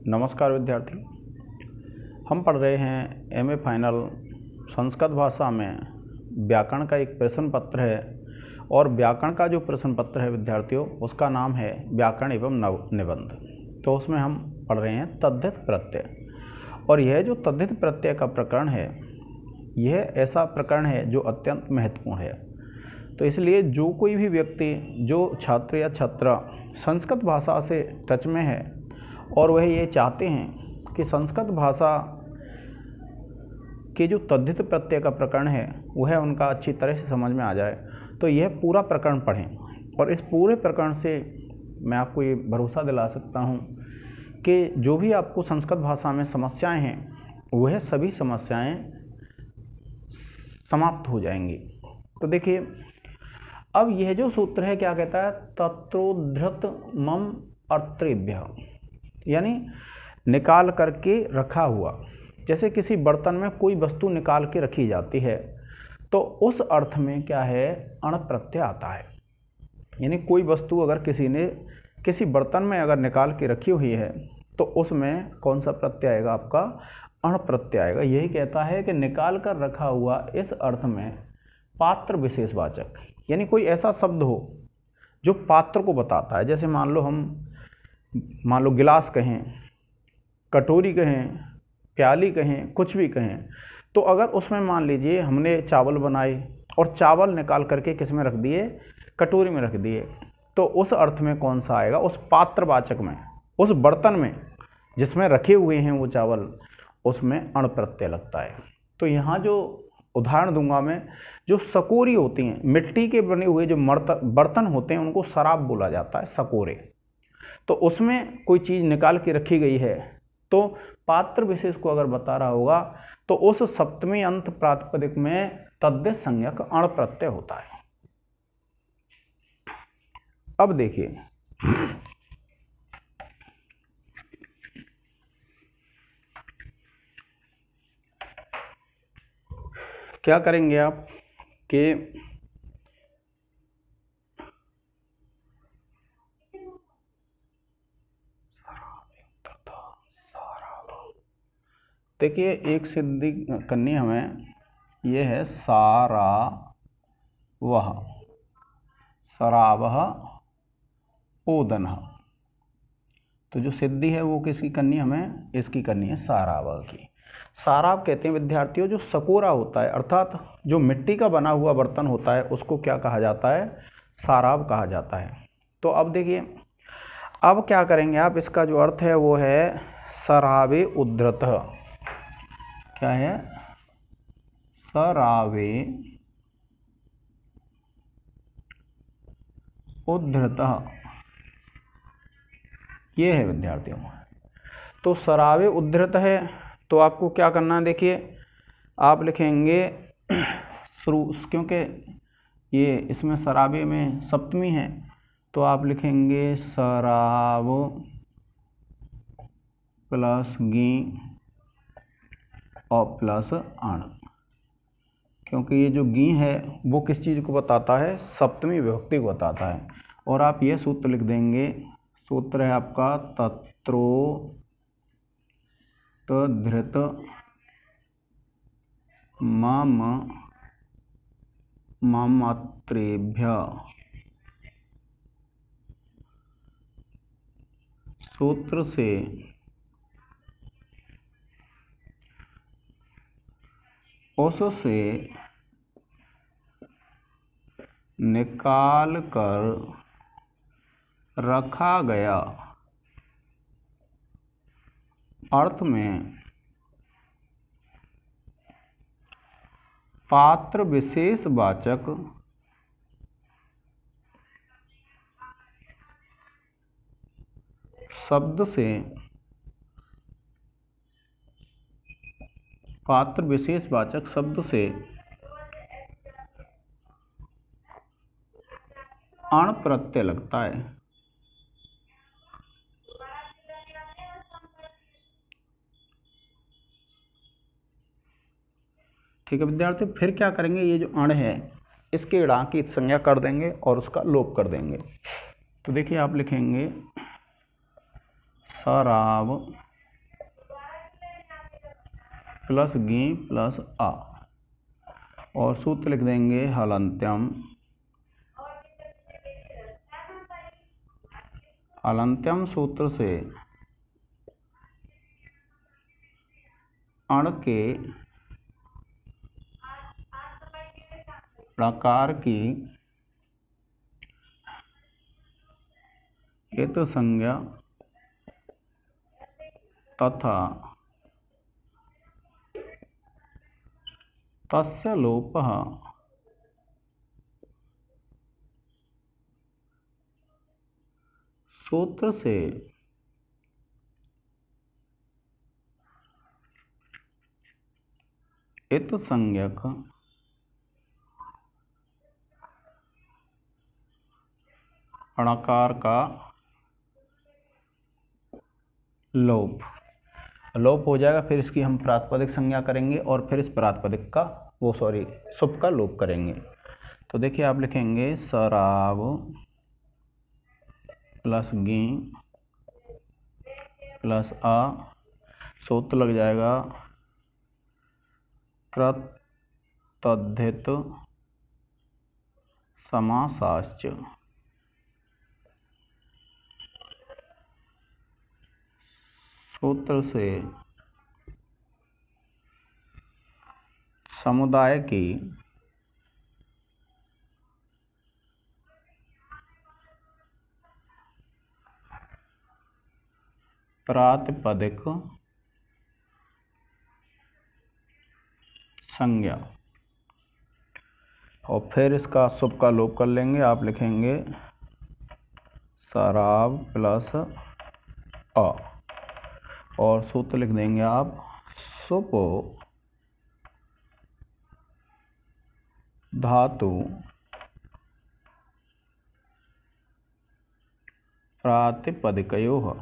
नमस्कार विद्यार्थी, हम पढ़ रहे हैं एमए फाइनल संस्कृत भाषा में व्याकरण का एक प्रश्न पत्र है। और व्याकरण का जो प्रश्न पत्र है विद्यार्थियों, उसका नाम है व्याकरण एवं निबंध। तो उसमें हम पढ़ रहे हैं तद्धित प्रत्यय। और यह जो तद्धित प्रत्यय का प्रकरण है, यह ऐसा प्रकरण है जो अत्यंत महत्वपूर्ण है। तो इसलिए जो कोई भी व्यक्ति, जो छात्र या छात्रा संस्कृत भाषा से टच में है और वह ये चाहते हैं कि संस्कृत भाषा के जो तद्धित प्रत्यय का प्रकरण है वह उनका अच्छी तरह से समझ में आ जाए, तो यह पूरा प्रकरण पढ़ें। और इस पूरे प्रकरण से मैं आपको ये भरोसा दिला सकता हूँ कि जो भी आपको संस्कृत भाषा में समस्याएं हैं वह सभी समस्याएं समाप्त हो जाएंगी। तो देखिए, अब यह जो सूत्र है क्या कहता है, तत्रोद्धृत मम अर्त्रेभ्य, यानी निकाल करके रखा हुआ। जैसे किसी बर्तन में कोई वस्तु निकाल के रखी जाती है तो उस अर्थ में क्या है, अण प्रत्यय आता है। यानी कोई वस्तु अगर किसी ने किसी बर्तन में अगर निकाल के रखी हुई है तो उसमें कौन सा प्रत्यय आएगा, आपका अण प्रत्यय आएगा। यही कहता है कि निकाल कर रखा हुआ इस अर्थ में पात्र विशेषवाचक, यानी कोई ऐसा शब्द हो जो पात्र को बताता है। जैसे मान लो गिलास कहें, कटोरी कहें, प्याली कहें, कुछ भी कहें, तो अगर उसमें मान लीजिए हमने चावल बनाए और चावल निकाल करके किस में रख दिए, कटोरी में रख दिए, तो उस अर्थ में कौन सा आएगा, उस पात्रवाचक में, उस बर्तन में जिसमें रखे हुए हैं वो चावल, उसमें अण प्रत्यय लगता है। तो यहाँ जो उदाहरण दूंगा मैं, जो सकोरी होती हैं, मिट्टी के बने हुए जो बर्तन होते हैं उनको सराब बोला जाता है, सकोरे। तो उसमें कोई चीज़ निकाल के रखी गई है तो पात्र विशेष को अगर बता रहा होगा तो उस सप्तमी अंत प्रातिपदिक में तद्धित संज्ञक अण प्रत्यय होता है। अब देखिए, क्या करेंगे आप कि देखिए, एक सिद्धि करनी हमें, ये है सारा वह सरावह ओदन। तो जो सिद्धि है वो किसकी करनी है, हमें इसकी करनी है, सारावह की। साराव कहते हैं विद्यार्थियों जो सकोरा होता है, अर्थात जो मिट्टी का बना हुआ बर्तन होता है उसको क्या कहा जाता है, साराव कहा जाता है। तो अब देखिए, अब क्या करेंगे आप, इसका जो अर्थ है वो है सरावे उद्धृत। क्या है, सरावे उद्धृत, ये है विद्यार्थियों। तो सरावे उद्धृत है तो आपको क्या करना है, देखिए आप लिखेंगे शुरू, क्योंकि ये इसमें सरावे में सप्तमी है तो आप लिखेंगे सराव प्लस गी और प्लस अण, क्योंकि ये जो गी है वो किस चीज़ को बताता है, सप्तमी विभक्ति को बताता है। और आप ये सूत्र लिख देंगे, सूत्र है आपका तत्रोद्धृत मम अत्रेभ्य, सूत्र से उससे निकाल कर रखा गया अर्थ में पात्र विशेषवाचक शब्द से, पात्र विशेषवाचक शब्द से अण प्रत्यय लगता है। ठीक है विद्यार्थी, फिर क्या करेंगे, ये जो अण है इसके ड़ा की संज्ञा कर देंगे और उसका लोप कर देंगे। तो देखिए आप लिखेंगे सराव प्लस गी प्लस आ, और सूत्र लिख देंगे हलंत्यम। हलंत्यम सूत्र से अण के प्रकार की इत संज्ञा तथा तस्य लोपः सूत्र से इत संज्ञक अणकार का लोप हो जाएगा। फिर इसकी हम प्रातिपदिक संज्ञा करेंगे और फिर इस प्रातिपदिक का सुप का लोप करेंगे। तो देखिए आप लिखेंगे सराव प्लस गी प्लस आ, सूत्र लग जाएगा कृतद्धित समासाश्च। सूत्र से समुदाय की प्रातिपदिक संज्ञा, और फिर इसका सुप का लोप कर लेंगे। आप लिखेंगे सराव प्लस अ, और सूत्र लिख देंगे आप सुप धातु प्रातिपदिकयोः।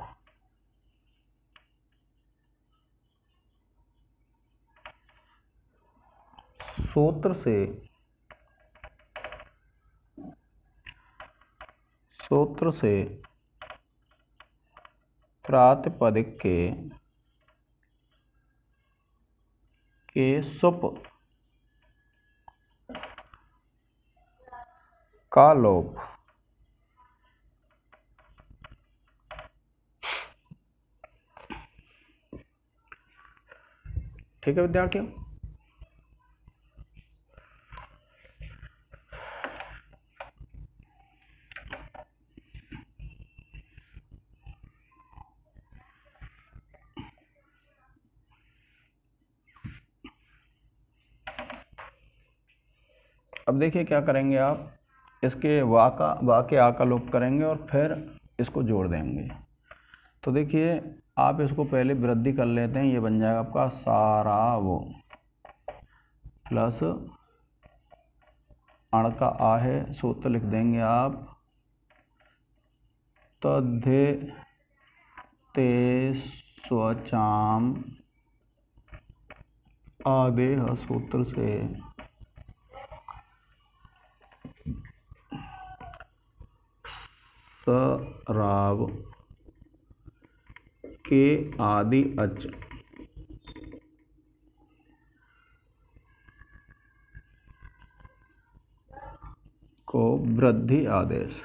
सूत्र से प्रातिपदिक के सुप का लोप। ठीक है विद्यार्थियों, अब देखिए क्या करेंगे आप, इसके वा के आ का लोप करेंगे और फिर इसको जोड़ देंगे। तो देखिए आप इसको पहले वृद्धि कर लेते हैं, ये बन जाएगा आपका साराव प्लस अण का आ है, सूत्र लिख देंगे आप तद्धे ते स्वचाम आदेह। सूत्र से सराव के आदि अच को वृद्धि आदेश।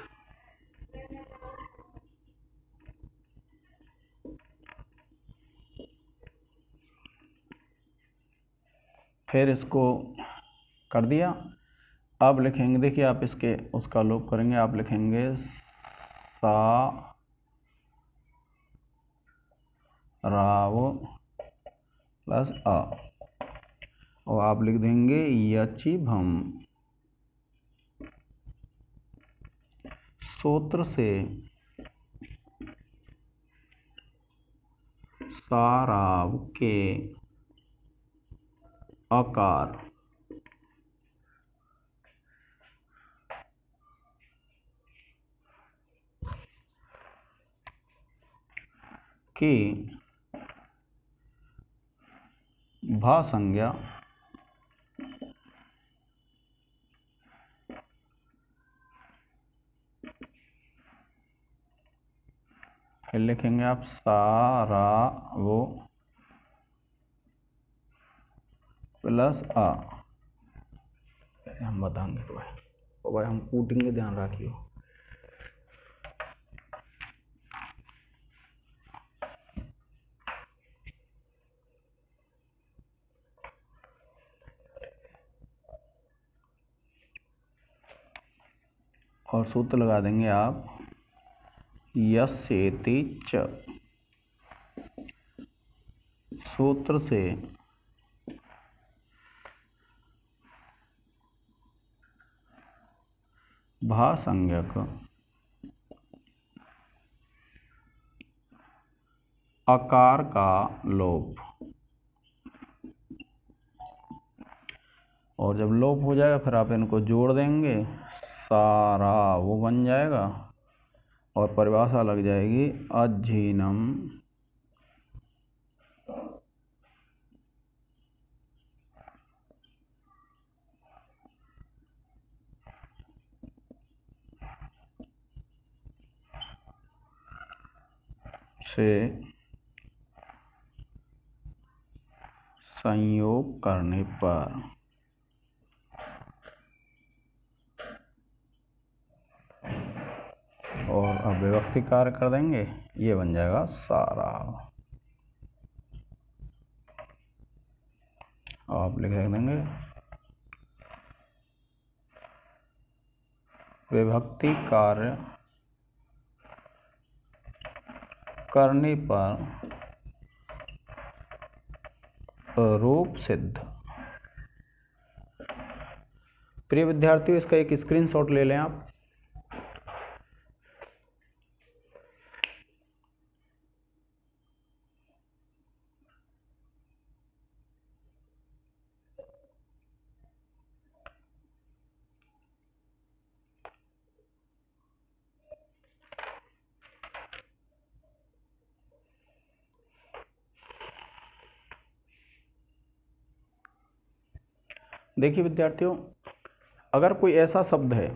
फिर इसको कर दिया। अब लिखेंगे, देखिए आप इसके उसका लोप करेंगे, आप लिखेंगे सा राव प्लस आ, और आप लिख देंगे यची भम। सूत्र से साराव के आकार की भा संज्ञा फिर लिखेंगे आप सारा वो प्लस आ, ऐसे हम बताएंगे तो भाई, तो भाई हम कूटेंगे, ध्यान रखियो। और सूत्र लगा देंगे आप, यस्येति च, सूत्र से भासंज्ञक आकार का लोप, और जब लोप हो जाएगा फिर आप इनको जोड़ देंगे, सारा वो बन जाएगा, और परिभाषा लग जाएगी अज्जीनम से संयोग करने पर और अभिव्यक्ति कार्य कर देंगे, ये बन जाएगा सारा। आप लिख देंगे विभक्ति कार्य करने पर रूप सिद्ध। प्रिय विद्यार्थियों, इसका एक स्क्रीनशॉट ले लें आप। देखिए विद्यार्थियों, अगर कोई ऐसा शब्द है,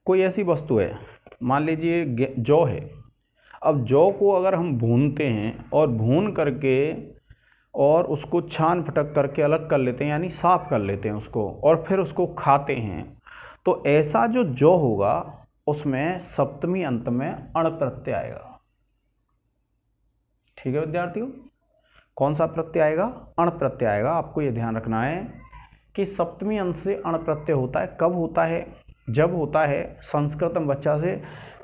कोई ऐसी वस्तु है, मान लीजिए जौ है। अब जौ को अगर हम भूनते हैं और भून करके और उसको छान फटक करके अलग कर लेते हैं, यानी साफ कर लेते हैं उसको, और फिर उसको खाते हैं, तो ऐसा जो जौ होगा उसमें सप्तमी अंत में अण प्रत्यय आएगा। ठीक है विद्यार्थियों, कौन सा प्रत्यय आएगा? अण प्रत्यय आएगा। आपको ये ध्यान रखना है कि सप्तमी अंत से अण प्रत्यय होता है। कब होता है? जब होता है संस्कृत में बच्चा से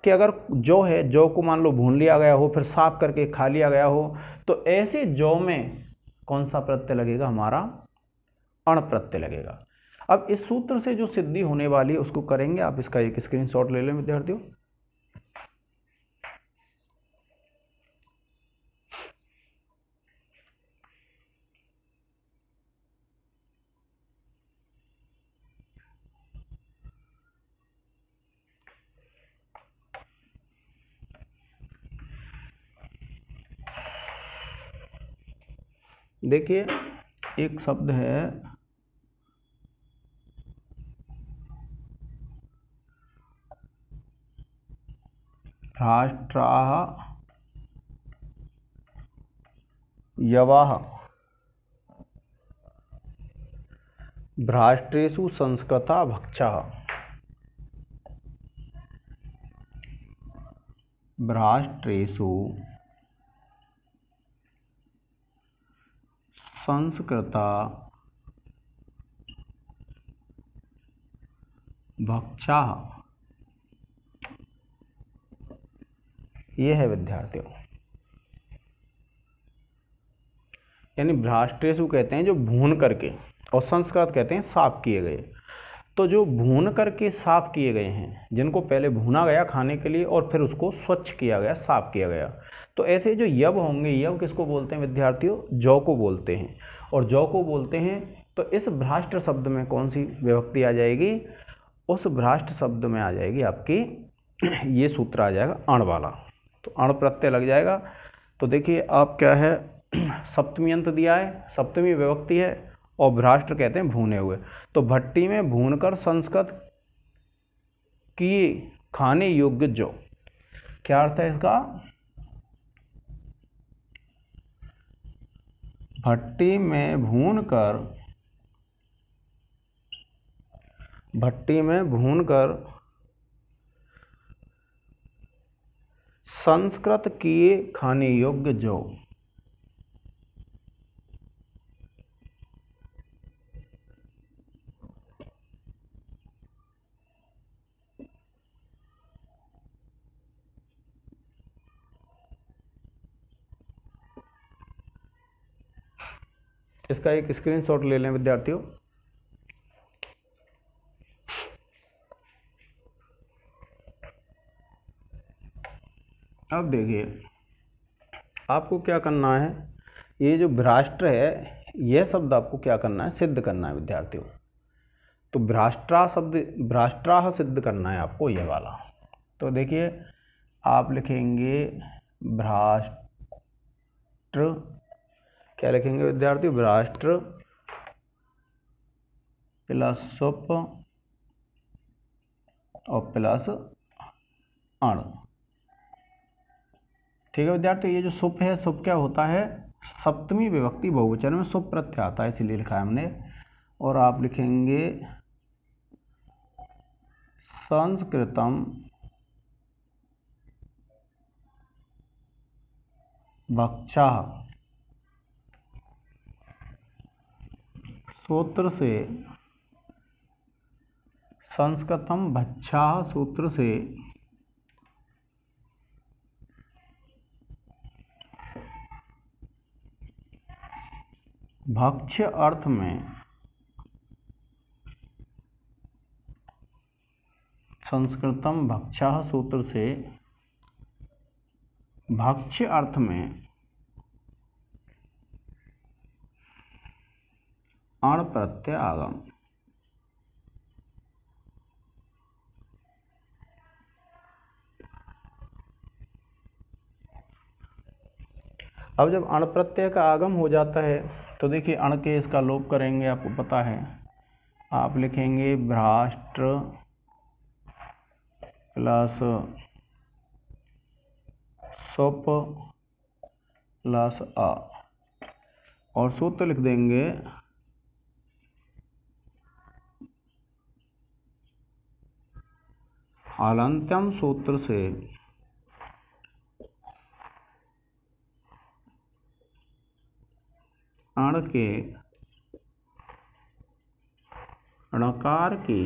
कि अगर जौ है, जौ को मान लो भून लिया गया हो, फिर साफ करके खा लिया गया हो, तो ऐसे जौ में कौन सा प्रत्यय लगेगा? हमारा अण प्रत्यय लगेगा। अब इस सूत्र से जो सिद्धि होने वाली है उसको करेंगे। आप इसका एक स्क्रीनशॉट ले लें विद्यार्थियों। देखिए, एक शब्द है राष्ट्राः यवाः भ्राष्ट्रेषु संस्कृता भक्षाः। भ्राष्ट्रेषु संस्कृता भक्षाः, ये है विद्यार्थियों। यानी भ्राष्ट्रेषु कहते हैं जो भून करके, और संस्कृत कहते हैं साफ किए गए। तो जो भून करके साफ किए गए हैं, जिनको पहले भूना गया खाने के लिए और फिर उसको स्वच्छ किया गया, साफ किया गया, तो ऐसे जो यव होंगे, यव किसको बोलते हैं विद्यार्थियों? जौ को बोलते हैं। और जौ को बोलते हैं तो इस भ्राष्ट्र शब्द में कौन सी विभक्ति आ जाएगी? उस भ्राष्ट्र शब्द में आ जाएगी आपकी, ये सूत्र आ जाएगा अण वाला, तो अण प्रत्यय लग जाएगा। तो देखिए आप क्या है, सप्तमी अंत दिया है, सप्तमी विभक्ति है, और भ्राष्ट्र कहते हैं भुने हुए। तो भट्टी में भूनकर संस्कृत किए खाने योग्य जौ, क्या अर्थ है इसका? भट्टी में भूनकर संस्कृत किए खाने योग्य जौ। इसका एक स्क्रीनशॉट ले लें विद्यार्थियों। अब देखिए आपको क्या करना है, ये जो भ्राष्ट्र है यह शब्द आपको क्या करना है, सिद्ध करना है विद्यार्थियों। तो भ्राष्ट्राह सिद्ध करना है आपको यह वाला। तो देखिए आप लिखेंगे भ्राष्ट्र, क्या लिखेंगे विद्यार्थी, भ्राष्ट्र प्लस सुप और प्लस अण। ठीक है विद्यार्थी, ये जो सुप है, सुप क्या होता है, सप्तमी विभक्ति बहुवचन में सुप प्रत्यय आता है, इसीलिए लिखा है हमने। और आप लिखेंगे संस्कृतम भक्षा सूत्र से, संस्कृतम भक्षा सूत्र से भक्ष्य अर्थ में, संस्कृतम भक्षा सूत्र से भक्ष्य अर्थ में अण प्रत्यय आगम। अब जब अण प्रत्यय का आगम हो जाता है तो देखिए अण के इसका लोप करेंगे, आपको पता है। आप लिखेंगे भ्राष्ट्र प्लस सुप प्लस अ, और सूत्र लिख देंगे हलन्त्यम सूत्र से अण के णकार की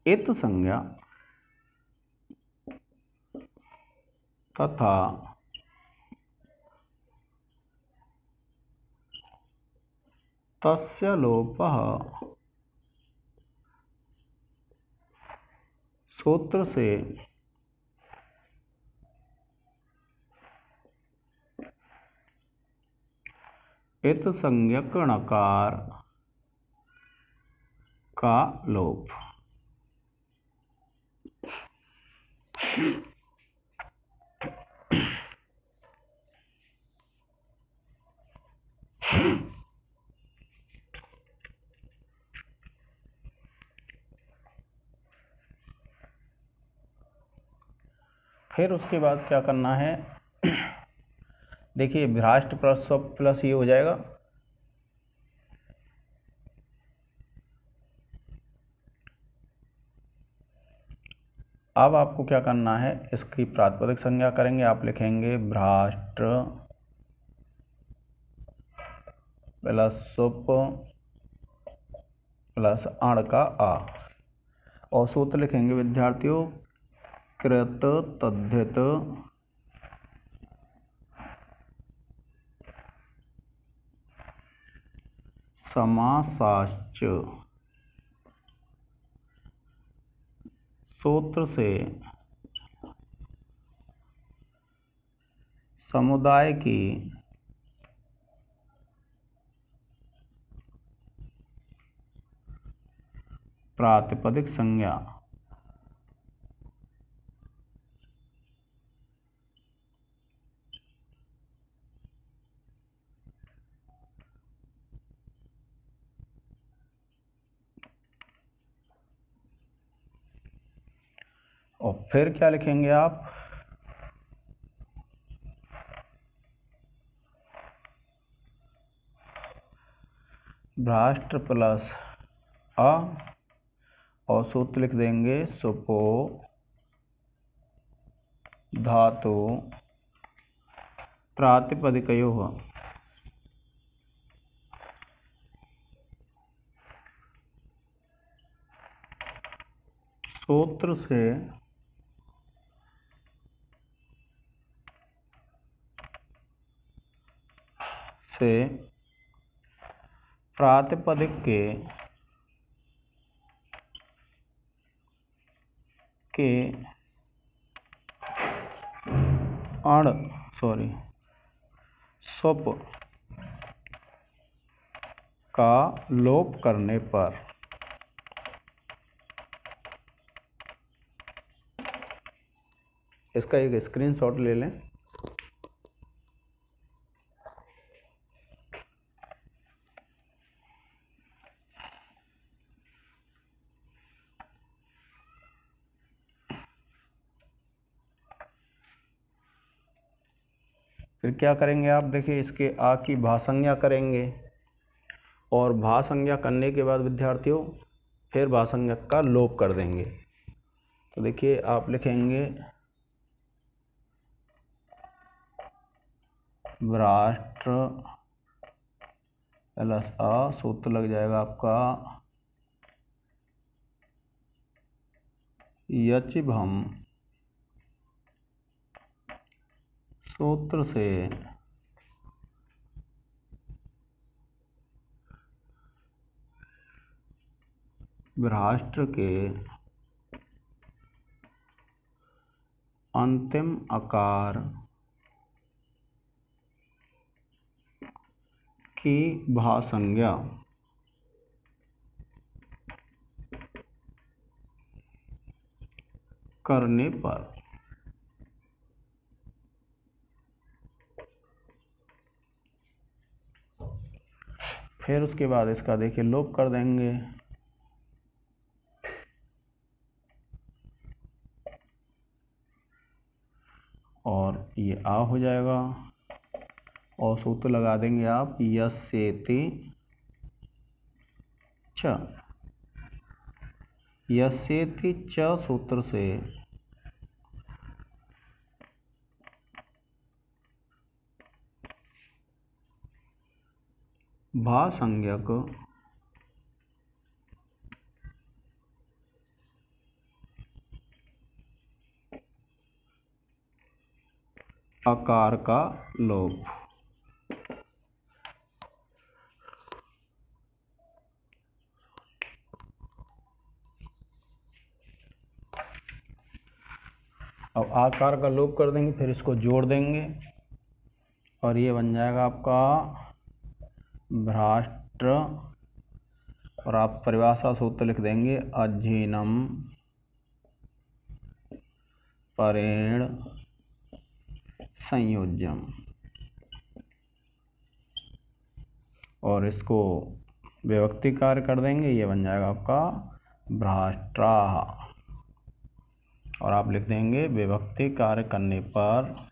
इत संज्ञा तथा तस्य लोपः सूत्र से इत संज्ञक णकार का लोप। फिर उसके बाद क्या करना है, देखिए भ्राष्ट्र प्लस सुप प्लस ये हो जाएगा, अब आपको क्या करना है, इसकी प्रातिपदिक संज्ञा करेंगे। आप लिखेंगे भ्राष्ट्र प्लस सुप प्लस अण का आ, और सूत्र लिखेंगे विद्यार्थियों कृत तद्धित समासाश्च सूत्र से समुदाय की प्रातिपदिक संज्ञा और फिर क्या लिखेंगे आप, भ्राष्ट्र प्लस अ और सूत्र लिख देंगे सुपो धातु प्रातिपदिकयोः सूत्र से प्रातिपदिक के सुप का लोप करने पर इसका एक स्क्रीनशॉट ले लें। फिर क्या करेंगे आप देखिए, इसके आ की भासंज्ञा करेंगे और भासंज्ञा करने के बाद विद्यार्थियों फिर भासंज्ञा का लोप कर देंगे। तो देखिए आप लिखेंगे भ्राष्ट्र प्लस आ, सूत्र लग जाएगा आपका यचिभम, सूत्र से भ्राष्ट्र के अंतिम आकार की भासंज्ञा करने पर फिर उसके बाद इसका देखिए लोप कर देंगे। और ये आ हो जाएगा और सूत्र लगा देंगे आप यस्येति च, यस्येति च सूत्र से भासंज्ञक आकार का लोप। अब आकार का लोप कर देंगे, फिर इसको जोड़ देंगे और ये बन जाएगा आपका भ्राष्ट्र, और आप परिभाषा सूत्र लिख देंगे अज्जीनम परेण संयोज्यम, और इसको विभक्ति कार्य कर देंगे, ये बन जाएगा आपका भ्राष्ट्राः, और आप लिख देंगे विभक्ति कार्य करने पर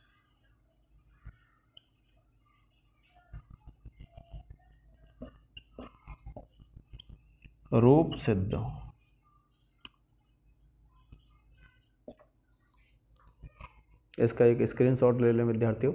रूप सिद्ध। इसका एक स्क्रीनशॉट ले लें विद्यार्थियों।